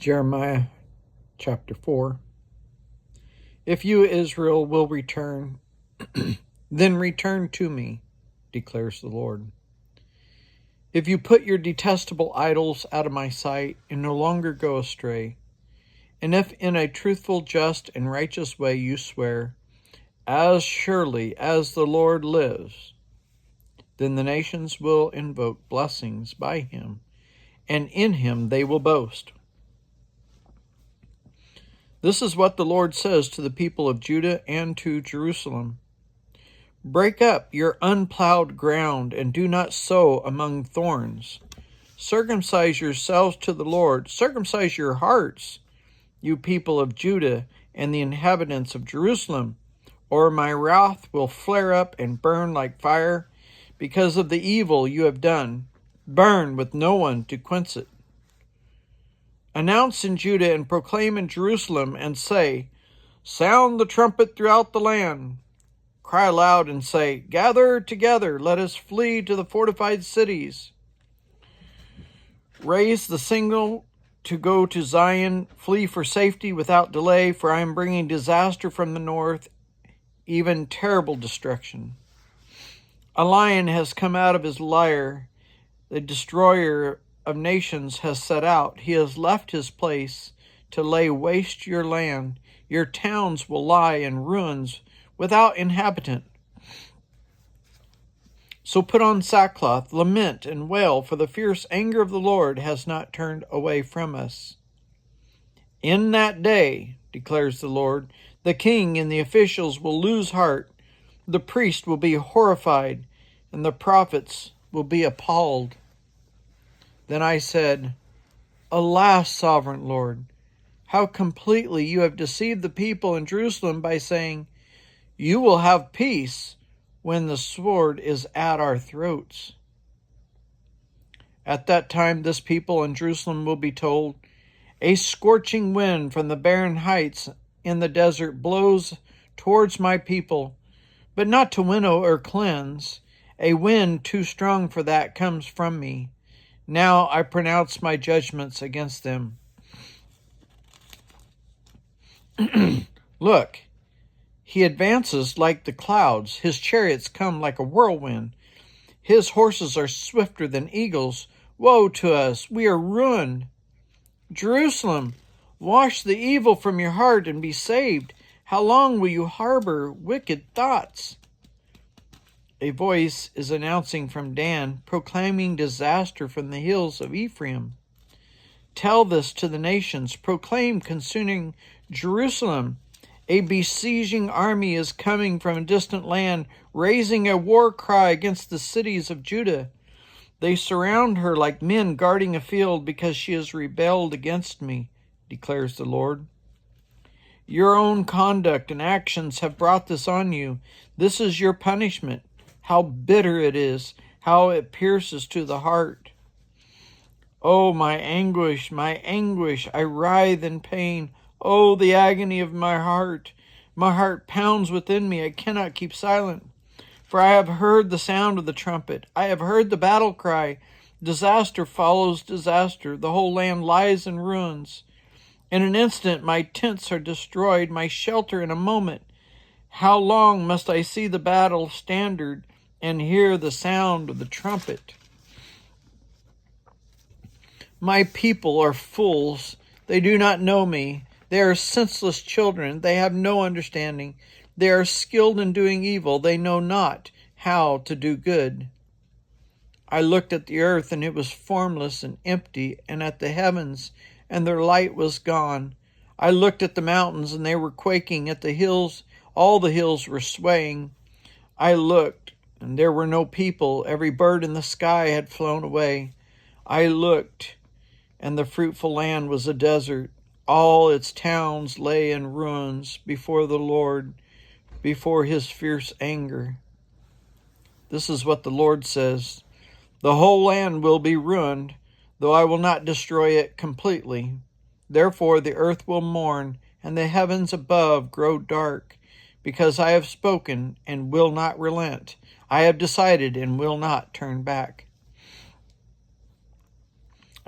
Jeremiah chapter 4. If you, Israel, will return, then return to me, declares the Lord. If you put your detestable idols out of my sight and no longer go astray, and if in a truthful, just, and righteous way you swear, as surely as the Lord lives, then the nations will invoke blessings by him, and in him they will boast. This is what the Lord says to the people of Judah and to Jerusalem. Break up your unplowed ground and do not sow among thorns. Circumcise yourselves to the Lord. Circumcise your hearts, you people of Judah and the inhabitants of Jerusalem, or my wrath will flare up and burn like fire because of the evil you have done. Burn with no one to quench it. Announce in Judah and proclaim in Jerusalem and say, sound the trumpet throughout the land. Cry aloud and say, gather together, let us flee to the fortified cities. Raise the signal to go to Zion, flee for safety without delay, for I am bringing disaster from the north, even terrible destruction. A lion has come out of his lair, the destroyer of nations has set out. He has left his place to lay waste your land. Your towns will lie in ruins without inhabitant. So put on sackcloth, lament, and wail, for the fierce anger of the Lord has not turned away from us. In that day, declares the Lord, the king and the officials will lose heart, the priest will be horrified, and the prophets will be appalled. Then I said, alas, sovereign Lord, how completely you have deceived the people in Jerusalem by saying, you will have peace when the sword is at our throats. At that time, this people in Jerusalem will be told, a scorching wind from the barren heights in the desert blows towards my people, but not to winnow or cleanse. A wind too strong for that comes from me. Now I pronounce my judgments against them. Look, he advances like the clouds. His chariots come like a whirlwind. His horses are swifter than eagles. Woe to us! We are ruined. Jerusalem, wash the evil from your heart and be saved. How long will you harbor wicked thoughts? A voice is announcing from Dan, proclaiming disaster from the hills of Ephraim. Tell this to the nations. Proclaim concerning Jerusalem. A besieging army is coming from a distant land, raising a war cry against the cities of Judah. They surround her like men guarding a field because she has rebelled against me, declares the Lord. Your own conduct and actions have brought this on you. This is your punishment. How bitter it is, how it pierces to the heart. Oh, my anguish, I writhe in pain. Oh, the agony of my heart. My heart pounds within me. I cannot keep silent. For I have heard the sound of the trumpet. I have heard the battle cry. Disaster follows disaster. The whole land lies in ruins. In an instant, my tents are destroyed, my shelter in a moment. How long must I see the battle standard and hear the sound of the trumpet? My people are fools. They do not know me. They are senseless children. They have no understanding. They are skilled in doing evil. They know not how to do good. I looked at the earth, and it was formless and empty, and at the heavens, and their light was gone. I looked at the mountains, and they were quaking. At the hills, all the hills were swaying. I looked, and there were no people. Every bird in the sky had flown away. I looked, and the fruitful land was a desert. All its towns lay in ruins before the Lord, before his fierce anger. This is what the Lord says. The whole land will be ruined, though I will not destroy it completely. Therefore the earth will mourn, and the heavens above grow dark, because I have spoken and will not relent. I have decided and will not turn back.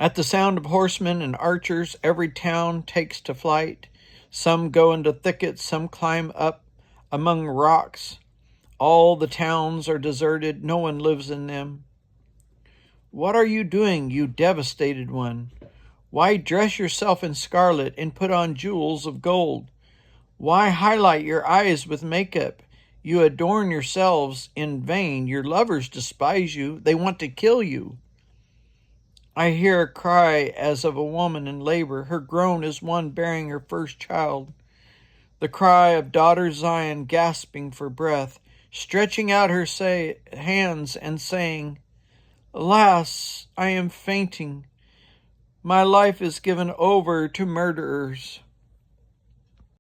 At the sound of horsemen and archers, every town takes to flight. Some go into thickets, some climb up among rocks. All the towns are deserted, no one lives in them. What are you doing, you devastated one? Why dress yourself in scarlet and put on jewels of gold? Why highlight your eyes with makeup? You adorn yourselves in vain. Your lovers despise you. They want to kill you. I hear a cry as of a woman in labor. Her groan is one bearing her first child. The cry of daughter Zion gasping for breath, stretching out her hands and saying, Alas, I am fainting. My life is given over to murderers.